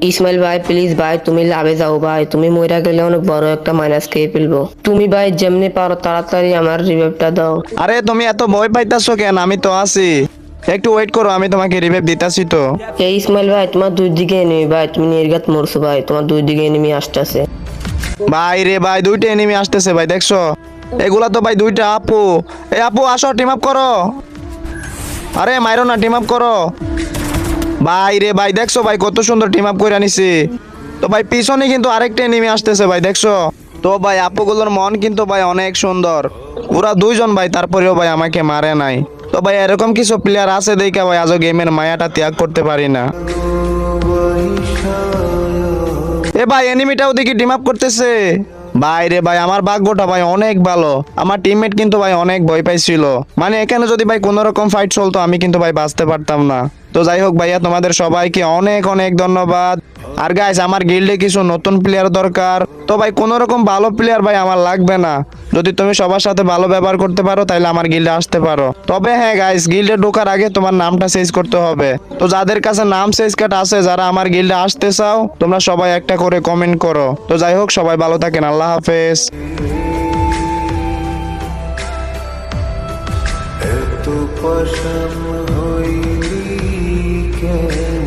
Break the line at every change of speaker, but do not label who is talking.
ইসমাইল ভাই প্লিজ ভাই তুমি লাভে যাও ভাই, তুমি মইরা গেলে অনেক বড় একটা মাইনাস খেয়ে ফেলবো। তুমি ভাই যেমনি পারো তাড়াতাড়ি আমার রিভাইভটা দাও।
আরে তুমি এত ভয় পাইতাছো কেন? আমি তো আছি, একটু ওয়েট করো, আমি তোমাকে রিভাইভ দিতাছি তো।
এই ইসমাইল ভাই তোমার দুই দিকে এনিমি ভাই, তুমি নির্ঘাত মরছো ভাই, তোমার দুই দিকে এনিমি আসতেছে।
ভাই রে ভাই, দুইটা এনিমি আসতেছে ভাই, দেখছো? এগুলা তো ভাই দুইটা আপু। এই আপু আসো, টিম আপ করো। আরে মাইরো না, টিম আপ করো। ভাই রে ভাই, দেখছো ভাই কত সুন্দর টিম আপ করে আনিছি। তো ভাই পিছনে কিন্তু আরেকটা এনিমি আসতেছে ভাই, দেখছো? তো ভাই আপুগুলোর মন কিন্তু ভাই অনেক সুন্দর। ওরা দুইজন ভাই, তারপরেও ভাই আমাকে মারে নাই। তো ভাই এরকম কিছু প্লেয়ার আছে দেখে ভাই আজও গেমের মায়াটা ত্যাগ করতে পারি না। এ ভাই এনিমিটাও দেখি টিম আপ করতেছে। ভাই রে ভাই, আমার ভাগ্যটা ভাই অনেক ভালো। আমার টিমমেট কিন্তু ভাই অনেক ভয় পাইছিল, মানে এখানে যদি ভাই কোনো রকম ফাইট চলতো আমি কিন্তু ভাই বাঁচতে পারতাম না। তো যাই হোক ভাইয়া, তোমাদের সবাইকে অনেক অনেক ধন্যবাদ। আর গাইস, আমার গিল্ডে কিছু নতুন প্লেয়ার দরকার। তো ভাই কোনো রকম ভালো প্লেয়ার ভাই আমার লাগবে না। যদি তুমি সবার সাথে ভালো ব্যবহার করতে পারো তাহলে আমার গিল্ডে আসতে পারো। তবে হ্যাঁ গাইস, গিল্ডে ঢোকার আগে তোমার নামটা চেঞ্জ করতে হবে। তো যাদের কাছে নাম চেঞ্জ কার্ড আছে, যারা আমার গিল্ডে আসতে চাও, তোমরা সবাই একটা করে কমেন্ট করো। তো যাই হোক, সবাই ভালো থাকেন, আল্লাহ হাফেজ।
এত পশম হইলি কেন?